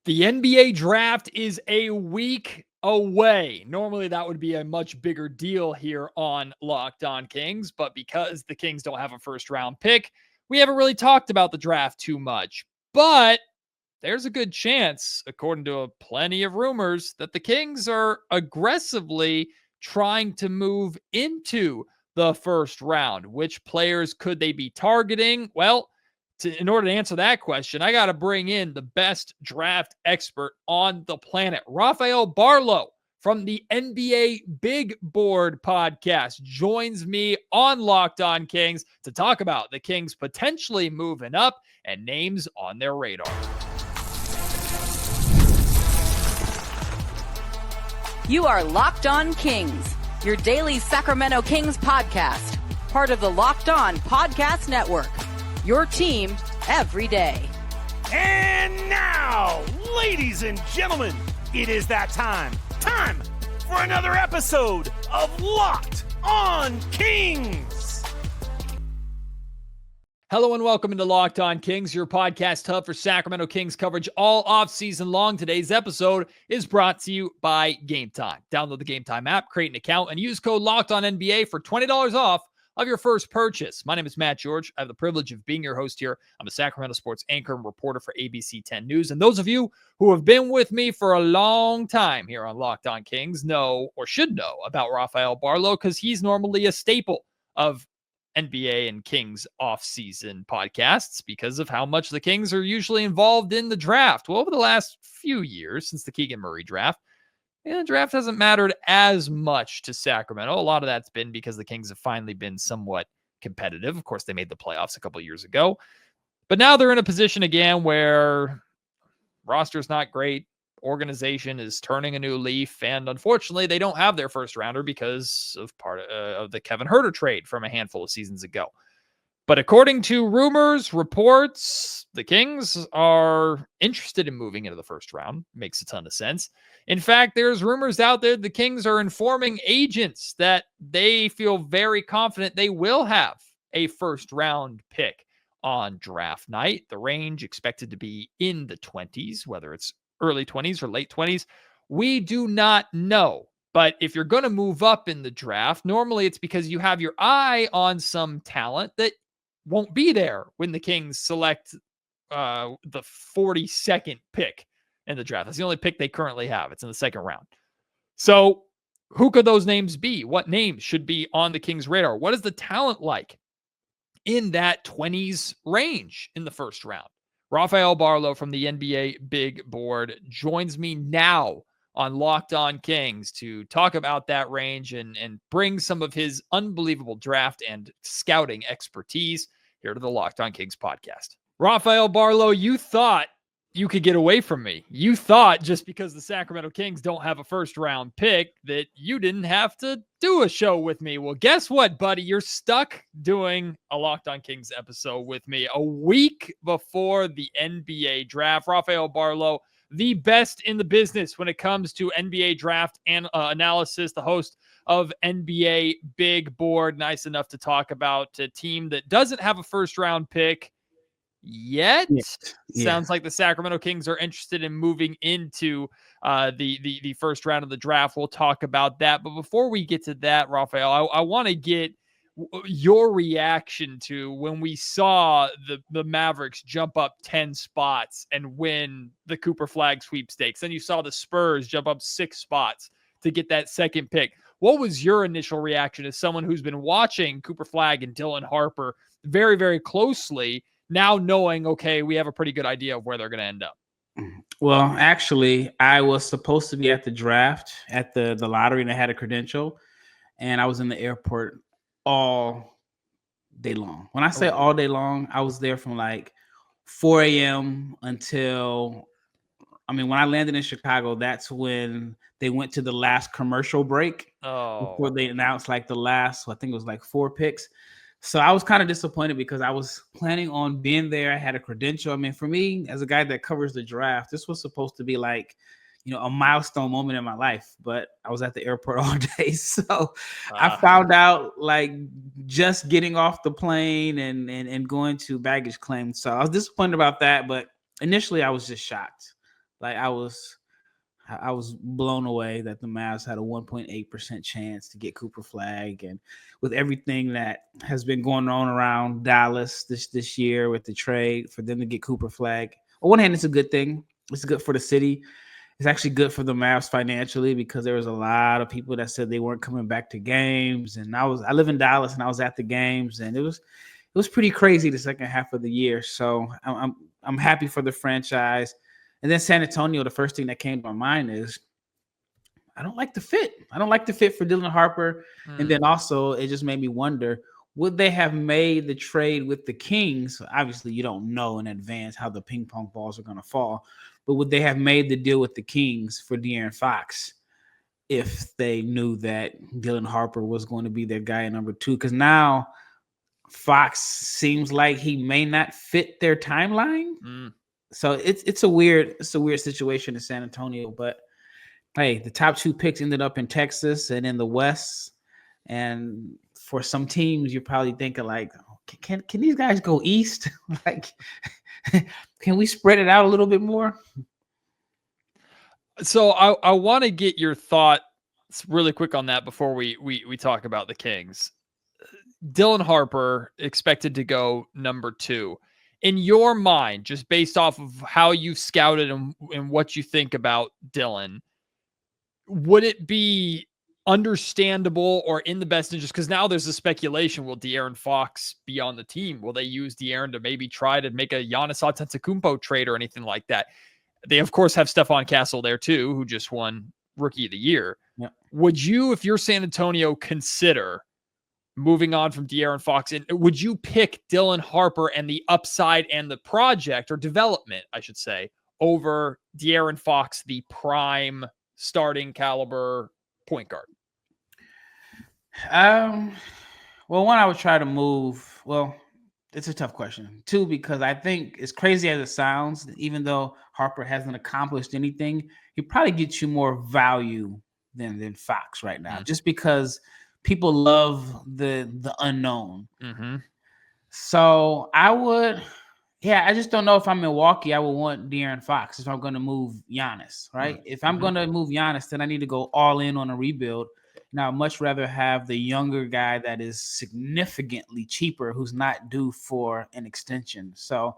The NBA draft is a week away. Normally, that would be a much bigger deal here on Locked On Kings, but because the Kings don't have a first round pick, we haven't really talked about the draft too much. But there's a good chance, according to plenty of rumors, that the Kings are aggressively trying to move into the first round. Which players could they be targeting? Well, in order to answer that question, I got to bring in the best draft expert on the planet, Rafael Barlowe from the NBA Big Board podcast, joins me on Locked On Kings to talk about the Kings potentially moving up and names on their radar. You are Locked On Kings, your daily Sacramento Kings podcast, part of the Locked On Podcast Network. Your team every day. And now, ladies and gentlemen, it is that time. Time for another episode of Locked On Kings. Hello and welcome into Locked On Kings, your podcast hub for Sacramento Kings coverage all off-season long. Today's episode is brought to you by Game Time. Download the Game Time app, create an account, and use code LOCKEDONNBA for $20 off of your first purchase. My name is Matt George. I have the privilege of being your host here. I'm a Sacramento sports anchor and reporter for ABC 10 News. And those of you who have been with me for a long time here on Locked On Kings know or should know about Rafael Barlowe because he's normally a staple of NBA and Kings off-season podcasts because of how much the Kings are usually involved in the draft. Well, over the last few years since the Keegan-Murray draft, the draft hasn't mattered as much to Sacramento. A lot of that's been because the Kings have finally been somewhat competitive. Of course, they made the playoffs a couple of years ago. But now they're in a position again where roster's not great. Organization is turning a new leaf. And unfortunately, they don't have their first rounder because of part of the Kevin Huerter trade from a handful of seasons ago. But according to rumors, reports, the Kings are interested in moving into the first round. Makes a ton of sense. In fact, there's rumors out there the Kings are informing agents that they feel very confident they will have a first round pick on draft night. The range expected to be in the 20s, whether it's early 20s or late 20s. We do not know. But if you're going to move up in the draft, normally it's because you have your eye on some talent that won't be there when the Kings select the 42nd pick in the draft. That's the only pick they currently have. It's in the second round. So who could those names be? What names should be on the Kings' radar? What is the talent like in that 20s range in the first round? Rafael Barlowe from the NBA Big Board joins me now on Locked On Kings to talk about that range and bring some of his unbelievable draft and scouting expertise here to the Locked On Kings podcast. Rafael Barlowe, you thought you could get away from me. You thought just because the Sacramento Kings don't have a first round pick that you didn't have to do a show with me. Well, guess what, buddy? You're stuck doing a Locked On Kings episode with me a week before the NBA draft. Rafael Barlowe, the best in the business when it comes to NBA draft and analysis, the host of NBA Big Board. Nice enough to talk about a team that doesn't have a first round pick yet. Yeah. Sounds like the Sacramento Kings are interested in moving into the first round of the draft. We'll talk about that. But before we get to that, Rafael, I want to get your reaction to when we saw the Mavericks jump up 10 spots and win the Cooper Flag sweepstakes. Then you saw the Spurs jump up 6 spots to get that second pick. What was your initial reaction as someone who's been watching Cooper Flag and Dylan Harper very, very closely, now knowing, okay, we have a pretty good idea of where they're going to end up? Well, actually, I was supposed to be at the draft at the lottery, and I had a credential, and I was in the airport all day long. When I say all day long, I was there from like 4 a.m. until, when I landed in Chicago, that's when they went to the last commercial break before they announced like the last, I think it was like 4 picks. So I was kind of disappointed because I was planning on being there. I had a credential. For me, as a guy that covers the draft, this was supposed to be like, a milestone moment in my life, but I was at the airport all day. So I found out like just getting off the plane and going to baggage claim. So I was disappointed about that, but initially I was just shocked. Like I was blown away that the Mavs had a 1.8% chance to get Cooper Flag, and with everything that has been going on around Dallas this year with the trade, for them to get Cooper Flag, on one hand, it's a good thing. It's good for the city. It's actually good for the Mavs financially, because there was a lot of people that said they weren't coming back to games, and I live in Dallas, and I was at the games, and it was pretty crazy the second half of the year. So I'm happy for the franchise. And then San Antonio, the first thing that came to my mind is I don't like the fit. I don't like the fit for Dylan Harper. And then also it just made me wonder, would they have made the trade with the Kings? Obviously, you don't know in advance how the ping pong balls are going to fall, but would they have made the deal with the Kings for De'Aaron Fox if they knew that Dylan Harper was going to be their guy at number 2? Because now Fox seems like he may not fit their timeline. So it's a weird situation in San Antonio. But hey, the top 2 picks ended up in Texas and in the West. And for some teams, you're probably thinking like, can these guys go east? Like, can we spread it out a little bit more? So I want to get your thoughts really quick on that before we talk about the Kings. Dylan Harper expected to go number 2. In your mind, just based off of how you've scouted and what you think about Dylan, would it be understandable or in the best interest? Because now there's a speculation, will De'Aaron Fox be on the team? Will they use De'Aaron to maybe try to make a Giannis Antetokounmpo trade or anything like that? They, of course, have Stephon Castle there too, who just won Rookie of the Year. Yeah. Would you, if you're San Antonio, consider moving on from De'Aaron Fox, and would you pick Dylan Harper and the upside and the project, or development, I should say, over De'Aaron Fox, the prime starting caliber point guard? Well, one, I would try to move. Well, it's a tough question. 2, because I think, as crazy as it sounds, even though Harper hasn't accomplished anything, he probably gets you more value than Fox right now, just because people love the unknown. So I just don't know if I'm Milwaukee, I would want De'Aaron Fox if I'm going to move Giannis, right? If I'm going to move Giannis, then I need to go all in on a rebuild. Now, I'd much rather have the younger guy that is significantly cheaper, who's not due for an extension. So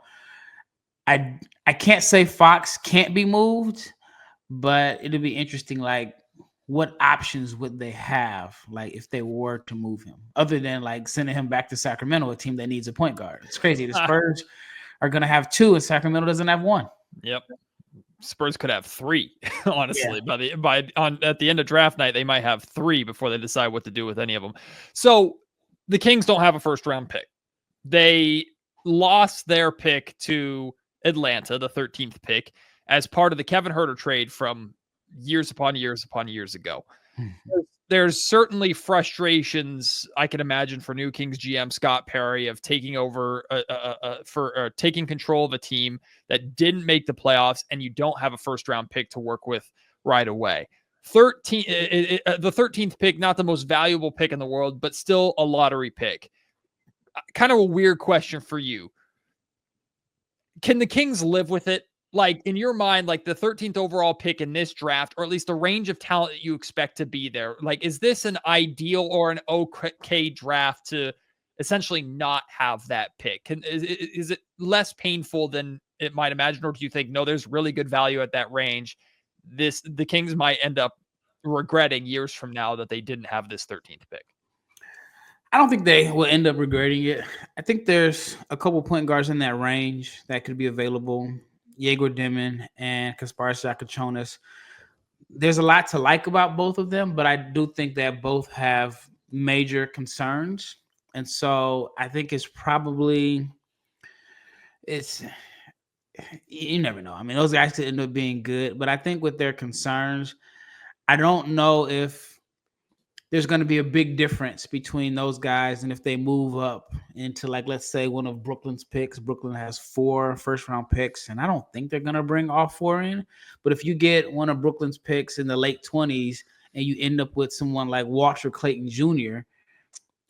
I can't say Fox can't be moved, but it'll be interesting, like, what options would they have, like, if they were to move him, other than like sending him back to Sacramento, a team that needs a point guard? It's crazy. The Spurs are going to have 2, and Sacramento doesn't have 1. Yep. Spurs could have 3, honestly. Yeah. At the end of draft night, they might have 3 before they decide what to do with any of them. So the Kings don't have a first round pick. They lost their pick to Atlanta, the 13th pick, as part of the Kevin Huerter trade from years upon years ago. There's certainly frustrations, I can imagine, for new Kings GM Scott Perry of taking over taking control of a team that didn't make the playoffs, and you don't have a first round pick to work with right away. The 13th pick, not the most valuable pick in the world, but still a lottery pick. Kind of a weird question for you. Can the Kings live with it? Like, in your mind, like the 13th overall pick in this draft, or at least the range of talent that you expect to be there, like, is this an ideal or an okay draft to essentially not have that pick? Is it less painful than it might imagine, or do you think, no, there's really good value at that range? The Kings might end up regretting years from now that they didn't have this 13th pick. I don't think they will end up regretting it. I think there's a couple point guards in that range that could be available. Yegor Dimon and Kasparas Zakachonis. There's a lot to like about both of them, but I do think that both have major concerns. And so I think you never know. I mean, those guys could end up being good, but I think with their concerns, I don't know if there's going to be a big difference between those guys and if they move up into, like, let's say one of Brooklyn's picks. Brooklyn has 4 first-round picks, and I don't think they're going to bring all 4 in. But if you get one of Brooklyn's picks in the late 20s and you end up with someone like Walter Clayton Jr.,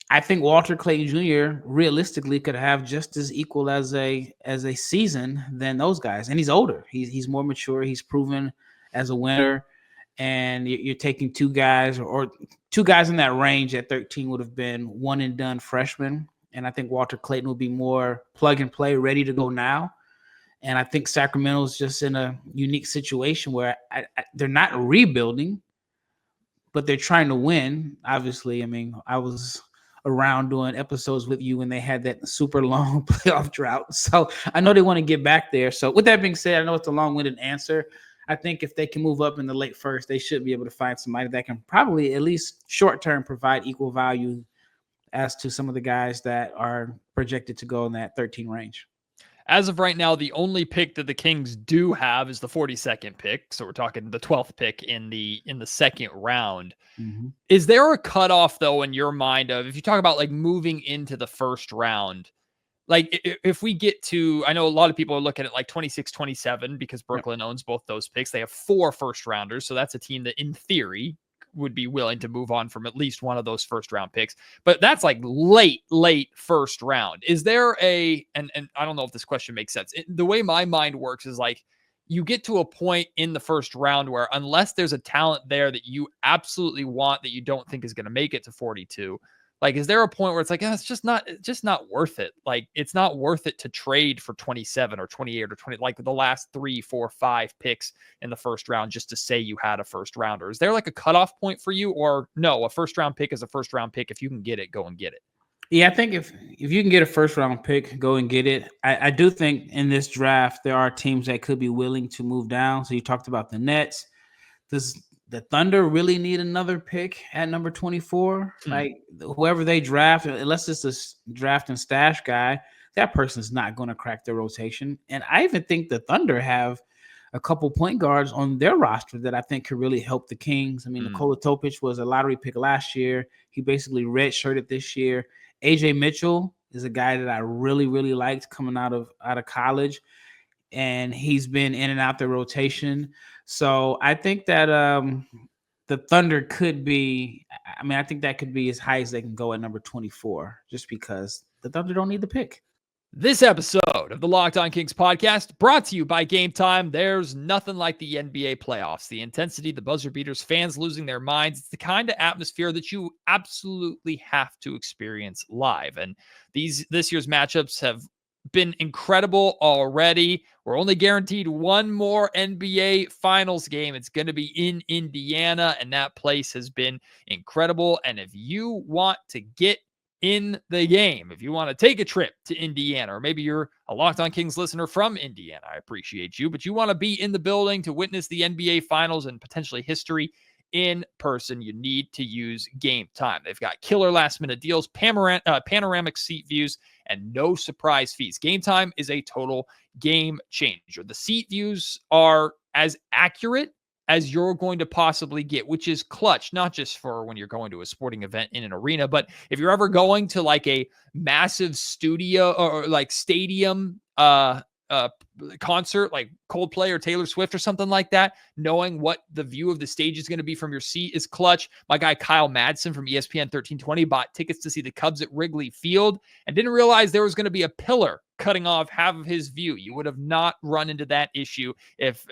I think Walter Clayton Jr. realistically could have just as equal as a season than those guys, and he's older. He's more mature. He's proven as a winner, and you're taking two guys or two guys in that range at 13 would have been one and done freshmen, and I think Walter Clayton will be more plug and play, ready to go now. And I think Sacramento's just in a unique situation where they're not rebuilding, but they're trying to win. Obviously, I mean, I was around doing episodes with you when they had that super long playoff drought. So I know they want to get back there. So with that being said, I know it's a long-winded answer. I think if they can move up in the late first, they should be able to find somebody that can probably at least short-term provide equal value as to some of the guys that are projected to go in that 13 range. As of right now, the only pick that the Kings do have is the 42nd pick. So we're talking the 12th pick in the second round. Mm-hmm. Is there a cutoff, though, in your mind of, if you talk about like moving into the first round, like if we get to, I know a lot of people are looking at like 26, 27 because Brooklyn owns both those picks. They have 4 first rounders. So that's a team that in theory would be willing to move on from at least one of those first round picks, but that's like late first round. Is there and I don't know if this question makes sense. The way my mind works is like, you get to a point in the first round where unless there's a talent there that you absolutely want, that you don't think is going to make it to 42, like, is there a point where it's like, it's just not worth it? Like, it's not worth it to trade for 27 or 28 or 20, like the last 3, 4, 5 picks in the first round just to say you had a first rounder. Is there like a cutoff point for you, or no, a first round pick is a first round pick? If you can get it, go and get it. Yeah, I think if you can get a first round pick, go and get it. I do think in this draft, there are teams that could be willing to move down. So you talked about the Nets. Does the Thunder really need another pick at number 24? Like, whoever they draft, unless it's a draft and stash guy, that person's not going to crack their rotation. And I even think the Thunder have a couple point guards on their roster that I think could really help the Kings. I mean, Nikola Topic was a lottery pick last year. He basically redshirted this year. AJ Mitchell is a guy that I really, really liked coming out of college, and he's been in and out the rotation. So I think that the Thunder could be, I mean, I think that could be as high as they can go at number 24, just because the Thunder don't need the pick. This episode of the Locked On Kings podcast brought to you by Game Time. There's nothing like the NBA playoffs. The intensity, the buzzer beaters, fans losing their minds. It's the kind of atmosphere that you absolutely have to experience live. And this year's matchups have been incredible already. We're only guaranteed one more NBA Finals game. It's going to be in Indiana, and that place has been incredible. And if you want to get in the game, if you want to take a trip to Indiana, or maybe you're a Locked On Kings listener from Indiana, I appreciate you, but you want to be in the building to witness the NBA Finals and potentially history in person, you need to use Game Time. They've got killer last minute deals, panoramic seat views, and no surprise fees. Game Time is a total game changer. The seat views are as accurate as you're going to possibly get, which is clutch, not just for when you're going to a sporting event in an arena, but if you're ever going to like a massive studio or like stadium concert like Coldplay or Taylor Swift or something like that, knowing what the view of the stage is going to be from your seat is clutch. My guy Kyle Madsen from ESPN 1320 bought tickets to see the Cubs at Wrigley Field and didn't realize there was going to be a pillar cutting off half of his view. You would have not run into that issue if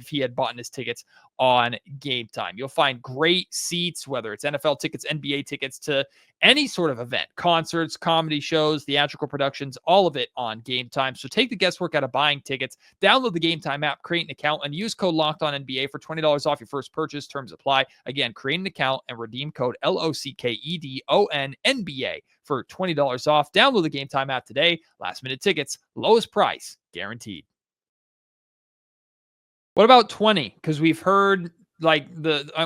he had bought his tickets on Game Time. You'll find great seats, whether it's NFL tickets, NBA tickets, to any sort of event, concerts, comedy shows, theatrical productions, all of it on Game Time. So take the guesswork out of buying tickets, download the Game Time app, create an account, and use code LOCKEDONNBA for $20 off your first purchase. Terms apply. Again, create an account and redeem code LOCKEDONNBA for $20 off. Download the Game Time app today. Last minute tickets, lowest price guaranteed. What about 20? Because we've heard like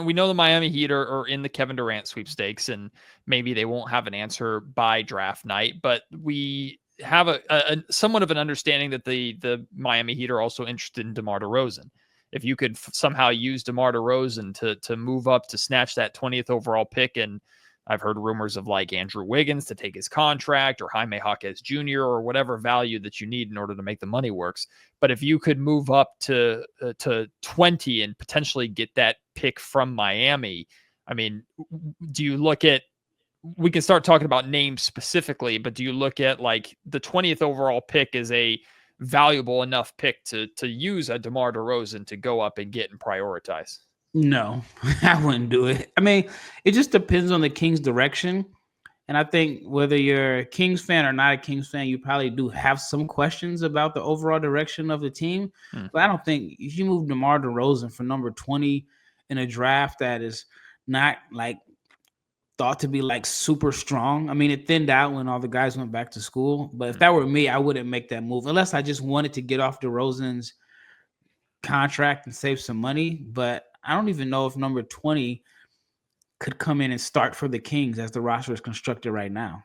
we know the Miami Heat are in the Kevin Durant sweepstakes, and maybe they won't have an answer by draft night, but we have a somewhat of an understanding that the Miami Heat are also interested in DeMar DeRozan. If you could somehow use DeMar DeRozan to move up to snatch that 20th overall pick, and I've heard rumors of like Andrew Wiggins to take his contract, or Jaime Jaquez Jr., or whatever value that you need in order to make the money works. But if you could move up to 20 and potentially get that pick from Miami, I mean, do you look at we can start talking about names specifically, but do you look at like the 20th overall pick is a valuable enough pick to use a DeMar DeRozan to go up and get and prioritize? No, I wouldn't do it. I mean, it just depends on the Kings' direction. And I think whether you're a Kings fan or not a Kings fan, you probably do have some questions about the overall direction of the team. But I don't think if you move DeMar DeRozan for number 20 in a draft that is not like thought to be like super strong. I mean, it thinned out when all the guys went back to school. But if that were me, I wouldn't make that move unless I just wanted to get off DeRozan's contract and save some money. But I don't even know if number 20 could come in and start for the Kings as the roster is constructed right now.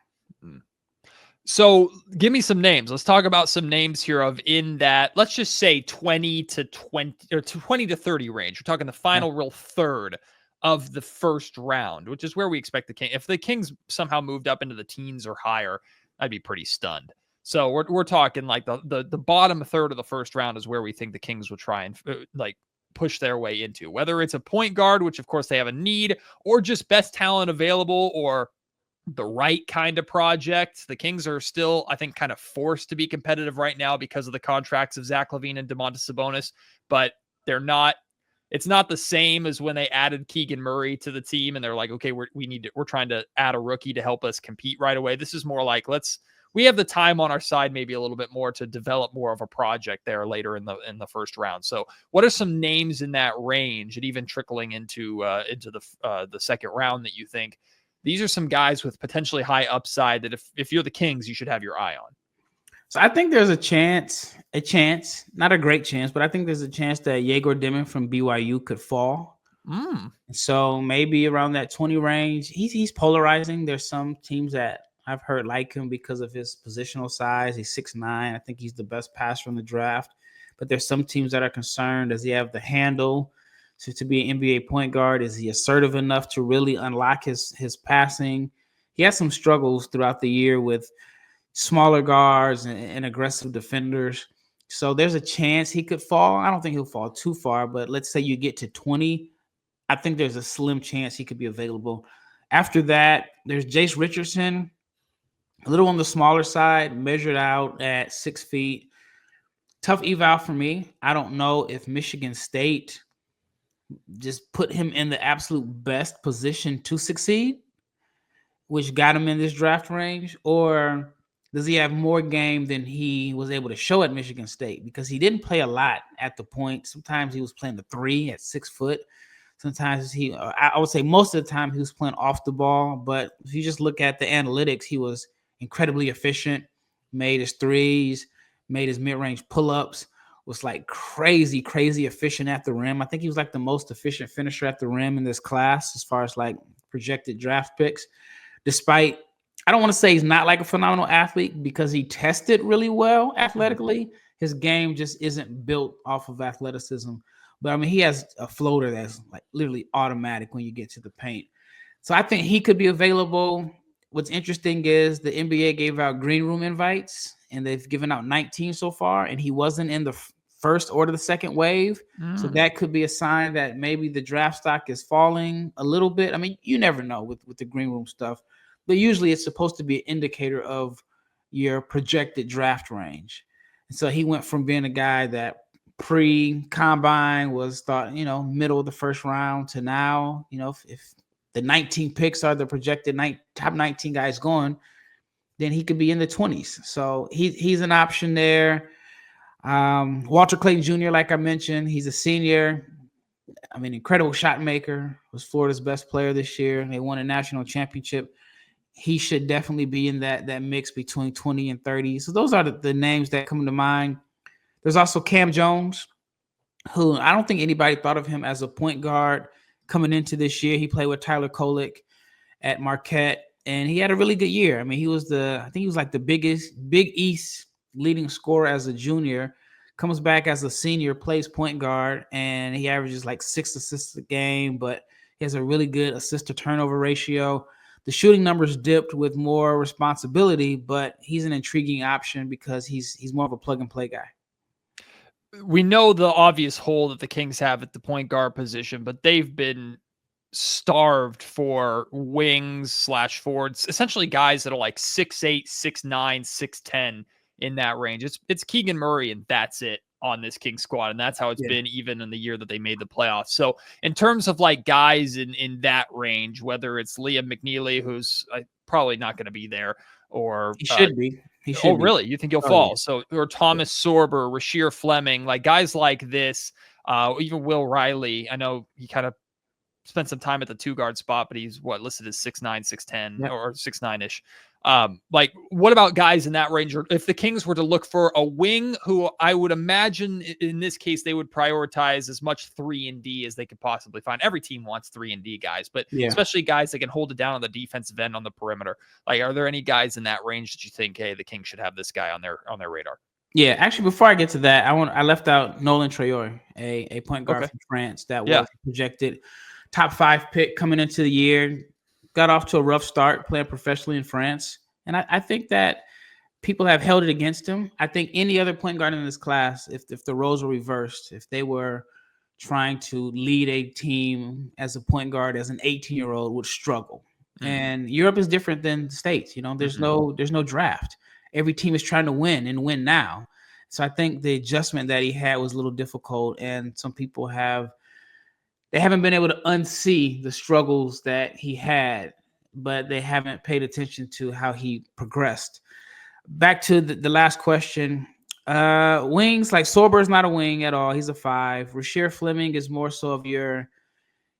So give me some names. Let's talk about some names here of in that, let's just say 20 to 30 range. We're talking the final real third of the first round, which is where we expect the Kings. If the Kings somehow moved up into the teens or higher, I'd be pretty stunned. So we're talking like the bottom third of the first round is where we think the Kings will try and like push their way into, whether it's a point guard, which of course they have a need, or just best talent available, or the right kind of project. The Kings are still, I think, kind of forced to be competitive right now because of the contracts of Zach LaVine and Domantas Sabonis, but they're not. It's not the same as when they added Keegan Murray to the team and they're like, okay, we're trying to add a rookie to help us compete right away. This is more like, we have the time on our side, maybe a little bit more to develop more of a project there later in the first round. So what are some names in that range and even trickling into the second round that you think these are some guys with potentially high upside that if you're the Kings, you should have your eye on? So I think there's a chance, not a great chance, but I think there's a chance that Yegor Dimon from BYU could fall. So maybe around that 20 range. He's polarizing. There's some teams that I've heard like him because of his positional size. He's 6'9". I think he's the best passer in the draft. But there's some teams that are concerned. Does he have the handle to be an NBA point guard? Is he assertive enough to really unlock his passing? He had some struggles throughout the year with smaller guards and aggressive defenders. So there's a chance he could fall. I don't think he'll fall too far, but let's say you get to 20. I think there's a slim chance he could be available. After that, there's Jace Richardson, a little on the smaller side, measured out at 6 feet. Tough eval for me. I don't know if Michigan State just put him in the absolute best position to succeed, which got him in this draft range, or does he have more game than he was able to show at Michigan State? Because he didn't play a lot at the point. Sometimes he was playing the 3 at 6 foot. Sometimes I would say most of the time he was playing off the ball. But if you just look at the analytics, he was incredibly efficient, made his threes, made his mid-range pull-ups, was like crazy efficient at the rim. I think he was like the most efficient finisher at the rim in this class as far as like projected draft picks. Despite, I don't want to say he's not like a phenomenal athlete because he tested really well athletically. His game just isn't built off of athleticism. But I mean, he has a floater that's like literally automatic when you get to the paint. So I think he could be available. What's interesting is the NBA gave out green room invites, and they've given out 19 so far, and he wasn't in the first or the second wave. So that could be a sign that maybe the draft stock is falling a little bit. I mean, you never know with the green room stuff, but usually it's supposed to be an indicator of your projected draft range. And so he went from being a guy that pre-combine was thought, middle of the first round to now, if the 19 picks are the projected top 19 guys going, then he could be in the 20s. So he's an option there. Walter Clayton Jr., like I mentioned, he's a senior. I mean, incredible shot maker, was Florida's best player this year. They won a national championship. He should definitely be in that mix between 20 and 30. So those are the names that come to mind. There's also Cam Jones, who I don't think anybody thought of him as a point guard coming into this year. He played with Tyler Kolek at Marquette, and he had a really good year. I mean, he was like the biggest Big East leading scorer as a junior, comes back as a senior, plays point guard, and he averages like 6 assists a game, but he has a really good assist to turnover ratio. The shooting numbers dipped with more responsibility, but he's an intriguing option because he's more of a plug and play guy. We know the obvious hole that the Kings have at the point guard position, but they've been starved for wings / forwards, essentially guys that are like 6'8", 6'9", 6'10" in that range. It's Keegan Murray and that's it on this King squad. And that's how it's been even in the year that they made the playoffs. So in terms of like guys in that range, whether it's Liam McNeely, who's probably not going to be there, or he should be. He should be. Really? You think he'll fall? Yeah. So, or Thomas Sorber, Rasheer Fleming, like guys like this, even Will Riley. I know he kind of spent some time at the 2-guard spot, but he's listed as 6'9", 6'10", or 6'9"-ish. Like, what about guys in that range? Or if the Kings were to look for a wing, who I would imagine in this case they would prioritize as much 3-and-D as they could possibly find. Every team wants 3-and-D guys, but especially guys that can hold it down on the defensive end on the perimeter. Like, are there any guys in that range that you think, hey, the Kings should have this guy on their radar? Yeah, actually, before I get to that, I left out Nolan Traore, a point guard from France that was projected top 5 pick coming into the year. Got off to a rough start playing professionally in France. And I think that people have held it against him. I think any other point guard in this class, if the roles were reversed, if they were trying to lead a team as a point guard as an 18-year-old, would struggle. And Europe is different than the States. You know, there's no draft. Every team is trying to win and win now. So I think the adjustment that he had was a little difficult. And some people haven't been able to unsee the struggles that he had, but they haven't paid attention to how he progressed. Back to the last question. Wings, like Sorber is not a wing at all. He's a 5. Rasheer Fleming is more so of your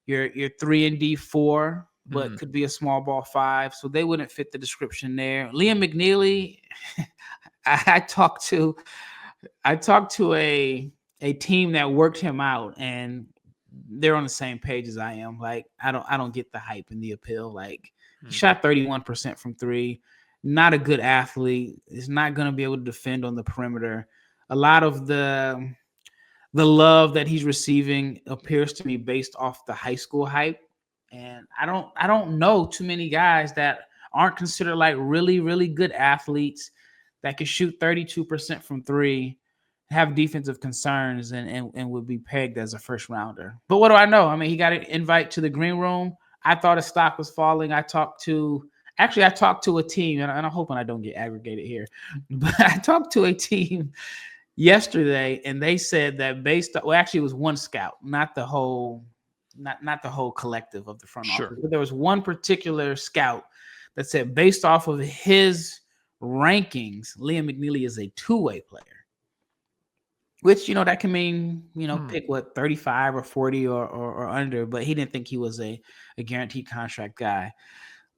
3-and-D 4, but could be a small ball 5. So they wouldn't fit the description there. Liam McNeely, I talked to a team that worked him out, and they're on the same page as I am. Like, I don't get the hype and the appeal. Like, he shot 31% from 3. Not a good athlete. Is not going to be able to defend on the perimeter. A lot of the love that he's receiving appears to be based off the high school hype. And I don't know too many guys that aren't considered like really, really good athletes that can shoot 32% from 3, have defensive concerns, and would be pegged as a first rounder. But what do I know? I mean, he got an invite to the green room. I thought his stock was falling. I talked to a team, and I'm hoping I don't get aggregated here, but I talked to a team yesterday, and they said that actually it was one scout, not the whole collective of the front office. But there was one particular scout that said, based off of his rankings, Liam McNeely is a 2-way player. Which, that can mean, pick 35 or 40 or under, but he didn't think he was a guaranteed contract guy.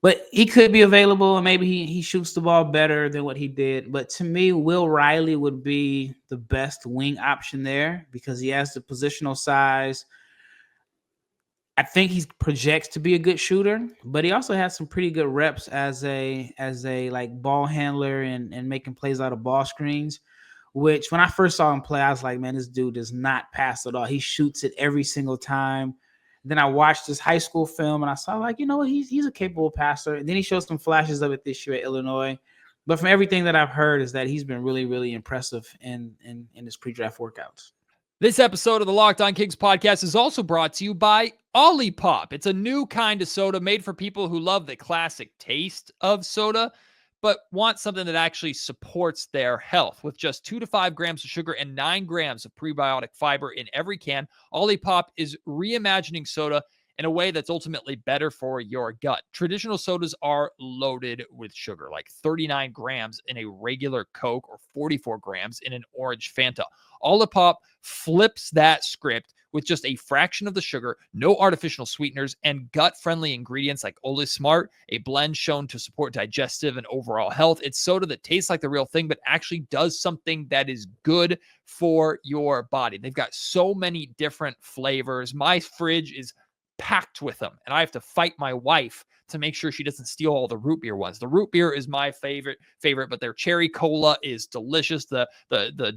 But he could be available, and maybe he shoots the ball better than what he did. But to me, Will Riley would be the best wing option there because he has the positional size. I think he projects to be a good shooter, but he also has some pretty good reps as a like ball handler and making plays out of ball screens. Which when I first saw him play, I was like, man, this dude does not pass at all. He shoots it every single time. Then I watched his high school film, and I saw, like, he's a capable passer. And then he showed some flashes of it this year at Illinois. But from everything that I've heard is that he's been really, really impressive in his pre-draft workouts. This episode of the Locked On Kings podcast is also brought to you by Olipop. It's a new kind of soda made for people who love the classic taste of soda, but want something that actually supports their health. With just 2 to 5 grams of sugar and 9 grams of prebiotic fiber in every can, Olipop is reimagining soda in a way that's ultimately better for your gut. Traditional sodas are loaded with sugar, like 39 grams in a regular Coke or 44 grams in an orange Fanta. Olipop flips that script with just a fraction of the sugar, no artificial sweeteners, and gut-friendly ingredients like OliSmart, a blend shown to support digestive and overall health. It's soda that tastes like the real thing, but actually does something that is good for your body. They've got so many different flavors. My fridge is packed with them, and I have to fight my wife to make sure she doesn't steal all the root beer ones. The root beer is my favorite, but their cherry cola is delicious. The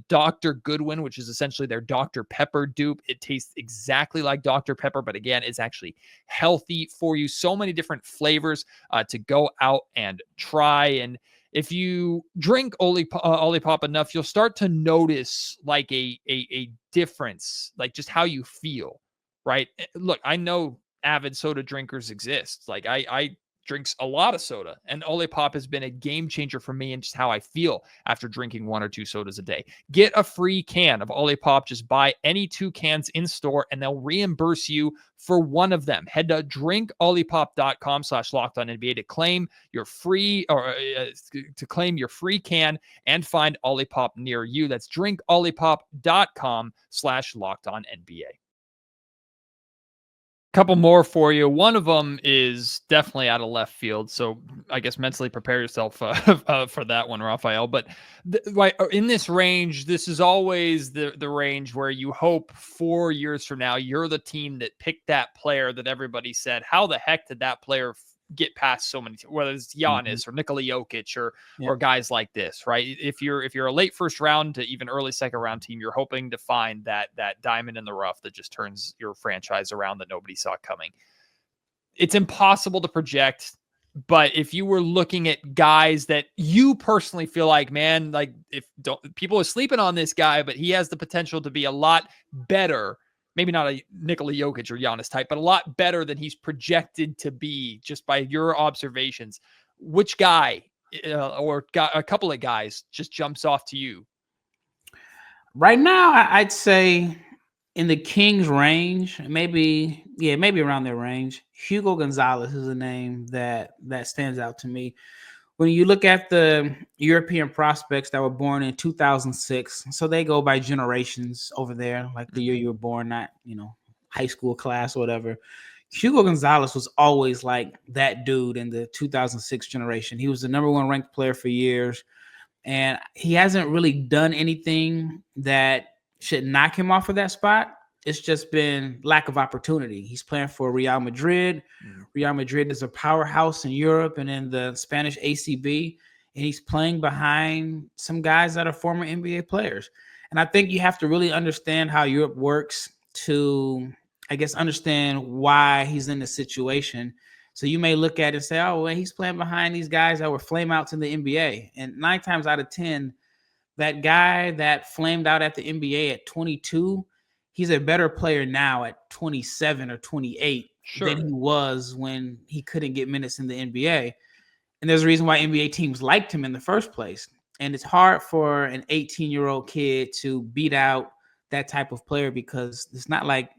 Dr. Goodwin, which is essentially their Dr. Pepper dupe, it tastes exactly like Dr. Pepper, but again, it's actually healthy for you. So many different flavors to go out and try. And if you drink Olipop enough, you'll start to notice like a difference, like just how you feel, right? Look, I know avid soda drinkers exist. Like I drinks a lot of soda, and Olipop has been a game changer for me and just how I feel after drinking 1 or 2 sodas a day. Get a free can of Olipop. Just buy any 2 cans in store and they'll reimburse you for one of them. Head to drinkolipop.com/lockedonnba to claim your free can and find Olipop near you. That's drinkolipop.com/lockedonnba. Couple more for you. One of them is definitely out of left field, so I guess mentally prepare yourself for that one, Rafael. But in this range, this is always the range where you hope 4 years from now you're the team that picked that player that everybody said, how the heck did that player get past so many, whether it's Giannis or Nikola Jokic or guys like this, right? If you're a late first round to even early second round team, you're hoping to find that diamond in the rough that just turns your franchise around that nobody saw coming. It's impossible to project, but if you were looking at guys that you personally feel like, man, like people are sleeping on this guy, but he has the potential to be a lot better. Maybe not a Nikola Jokic or Giannis type, but a lot better than he's projected to be just by your observations. Which guy or a couple of guys just jumps off to you? Right now, I'd say in the Kings range, maybe around their range, Hugo Gonzalez is a name that stands out to me. When you look at the European prospects that were born in 2006, so they go by generations over there, like the year you were born, not, high school class or whatever. Hugo Gonzalez was always like that dude in the 2006 generation. He was the number 1 ranked player for years, and he hasn't really done anything that should knock him off of that spot. It's just been lack of opportunity. He's playing for Real Madrid. Real Madrid is a powerhouse in Europe and in the Spanish ACB, and he's playing behind some guys that are former NBA players. And I think you have to really understand how Europe works to, I guess, understand why he's in this situation. So you may look at it and say, oh, well, he's playing behind these guys that were flame outs in the NBA. And 9 times out of 10, that guy that flamed out at the NBA at 22, he's a better player now at 27 or 28 than he was when he couldn't get minutes in the NBA. And there's a reason why NBA teams liked him in the first place. And it's hard for an 18-year-old kid to beat out that type of player because it's not like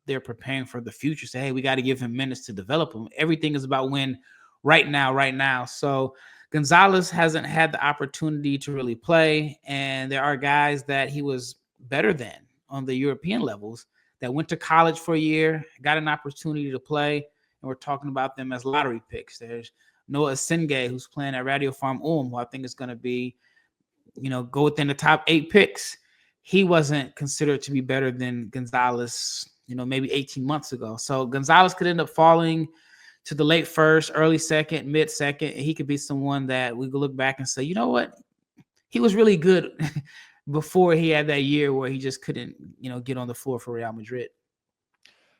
they're preparing for the future. Say, hey, we got to give him minutes to develop him. Everything is about win right now. So Gonzalez hasn't had the opportunity to really play. And there are guys that he was better than on the European levels that went to college for a year, got an opportunity to play, and we're talking about them as lottery picks. There's Noah Asenge, who's playing at Radio Farm who I think is going to be, go within the top 8 picks. He wasn't considered to be better than Gonzalez, maybe 18 months ago. So Gonzalez could end up falling to the late first, early second, mid second, and he could be someone that we could look back and say, you know what? He was really good before he had that year where he just couldn't, get on the floor for Real Madrid.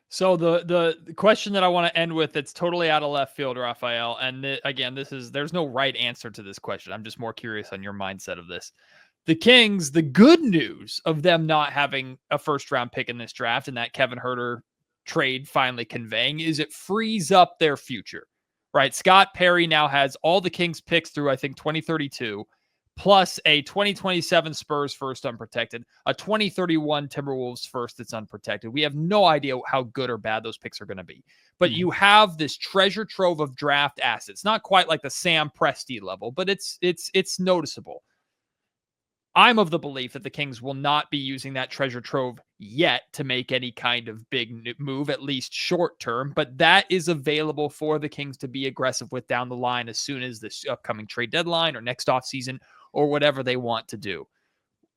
So the question that I want to end with, that's totally out of left field, Rafael. And there's no right answer to this question. I'm just more curious on your mindset of this. The Kings, the good news of them not having a first round pick in this draft and that Kevin Huerter trade finally conveying is it frees up their future, right? Scott Perry now has all the Kings picks through, I think, 2032. Plus a 2027 Spurs first unprotected, a 2031 Timberwolves first that's unprotected. We have no idea how good or bad those picks are going to be. But you have this treasure trove of draft assets. Not quite like the Sam Presti level, but it's noticeable. I'm of the belief that the Kings will not be using that treasure trove yet to make any kind of big move, at least short term, but that is available for the Kings to be aggressive with down the line as soon as this upcoming trade deadline or next offseason or whatever they want to do.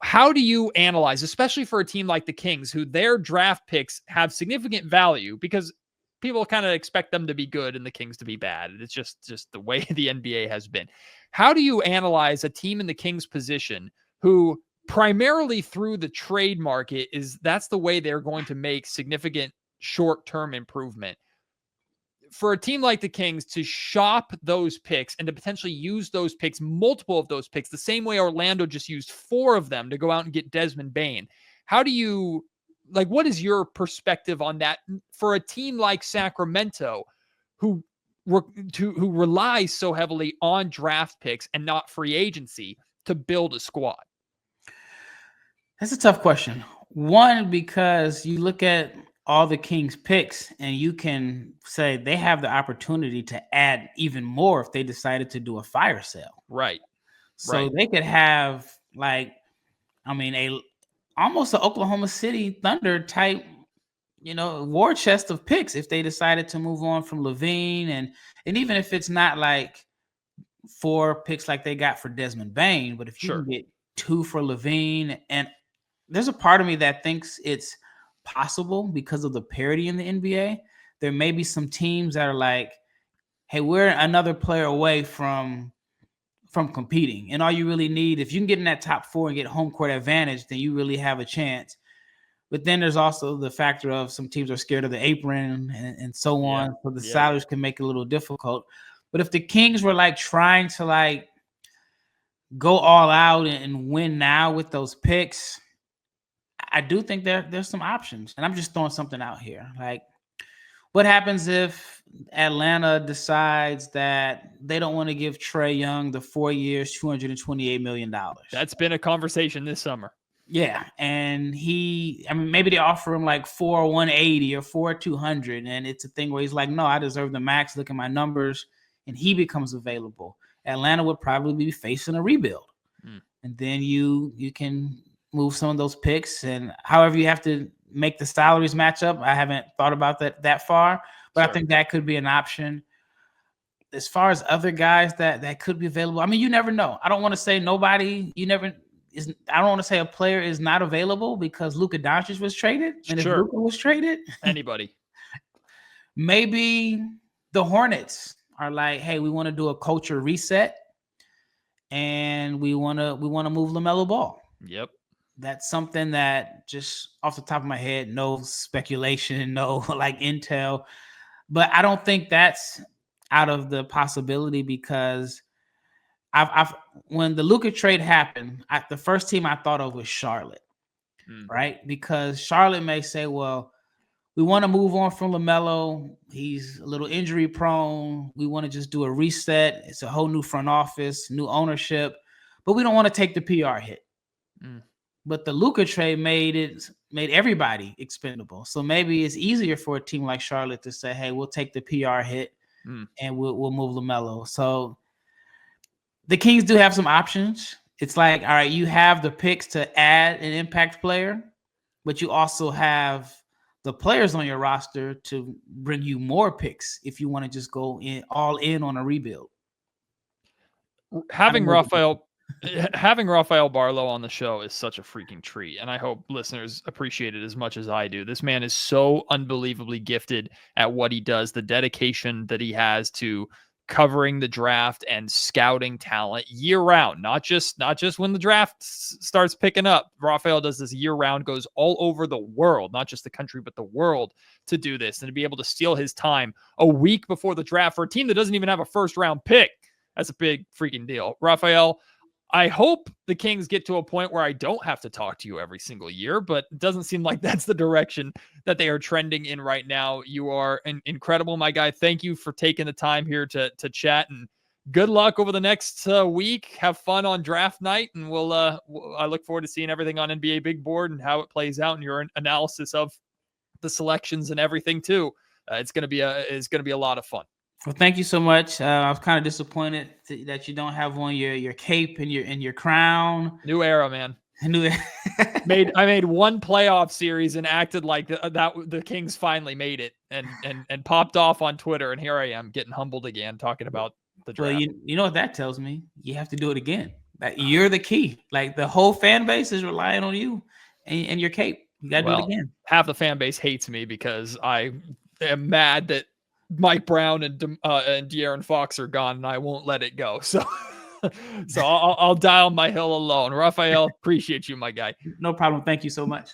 How do you analyze, especially for a team like the Kings, who their draft picks have significant value because people kind of expect them to be good and the Kings to be bad. It's just the way the NBA has been. How do you analyze a team in the Kings position who primarily through the trade market that's the way they're going to make significant short-term improvement? For a team like the Kings to shop those picks and to potentially use those picks, multiple of those picks, the same way Orlando just used 4 of them to go out and get Desmond Bane. How do you what is your perspective on that for a team like Sacramento who relies so heavily on draft picks and not free agency to build a squad? That's a tough question. One, because you look at all the Kings picks and you can say they have the opportunity to add even more if they decided to do a fire sale. Right. So they could have almost an Oklahoma City Thunder type, war chest of picks if they decided to move on from Levine, and even if it's not like 4 picks like they got for Desmond Bane, but if you can get 2 for Levine, and there's a part of me that thinks it's possible because of the parity in the NBA. There may be some teams that are like, hey, we're another player away from competing, and all you really need, if you can get in that top 4 and get home court advantage, then you really have a chance. But then there's also the factor of some teams are scared of the apron and so on. So the salaries can make it a little difficult. But if the Kings were like trying to like go all out and win now with those picks, I do think there's some options. And I'm just throwing something out here. Like, what happens if Atlanta decides that they don't want to give Trae Young the 4 years, $228 million? That's been a conversation this summer. Yeah, and maybe they offer him like 4,180 or 4,200, and it's a thing where he's like, no, I deserve the max. Look at my numbers, and he becomes available. Atlanta would probably be facing a rebuild, and then you can move some of those picks, and however you have to make the salaries match up. I haven't thought about that far, but I think that could be an option. As far as other guys that could be available, I mean, you never know. I don't want to say nobody. I don't want to say a player is not available because Luka Doncic was traded. And if Luka was traded, anybody. Maybe the Hornets are like, hey, we want to do a culture reset, and we want to move LaMelo Ball. Yep. That's something that just off the top of my head, no speculation, no like intel, but I don't think that's out of the possibility because I've when the Luka trade happened, the first team I thought of was Charlotte, right? Because Charlotte may say, well, we want to move on from LaMelo. He's a little injury prone. We want to just do a reset. It's a whole new front office, new ownership, but we don't want to take the PR hit. But the Luka trade made everybody expendable. So maybe it's easier for a team like Charlotte to say, hey, we'll take the PR hit and we'll move LaMelo. So the Kings do have some options. It's like, all right, you have the picks to add an impact player, but you also have the players on your roster to bring you more picks if you want to just go all in on a rebuild. Having Rafael Barlowe on the show is such a freaking treat, and I hope listeners appreciate it as much as I do. This man is so unbelievably gifted at what he does, the dedication that he has to covering the draft and scouting talent year round, not just when the draft starts picking up. Rafael does this year round, goes all over the world, not just the country, but the world to do this, and to be able to steal his time a week before the draft for a team that doesn't even have a first round pick. That's a big freaking deal. Rafael, I hope the Kings get to a point where I don't have to talk to you every single year, but it doesn't seem like that's the direction that they are trending in right now. You are incredible, my guy. Thank you for taking the time here to chat, and good luck over the next week. Have fun on draft night, and I look forward to seeing everything on NBA Big Board and how it plays out and your analysis of the selections and everything too. It's going to be a lot of fun. Well, thank you so much. I was kind of disappointed that you don't have on your cape and your crown. New era, man. I made one playoff series and acted like that the Kings finally made it and popped off on Twitter, and here I am getting humbled again talking about the draft. Well, you know what that tells me? You have to do it again. That you're the key. Like the whole fan base is relying on you and your cape. You got to do it again. Half the fan base hates me because I am mad that Mike Brown and De'Aaron Fox are gone, and I won't let it go. So I'll die on my hill alone. Rafael, appreciate you, my guy. No problem. Thank you so much.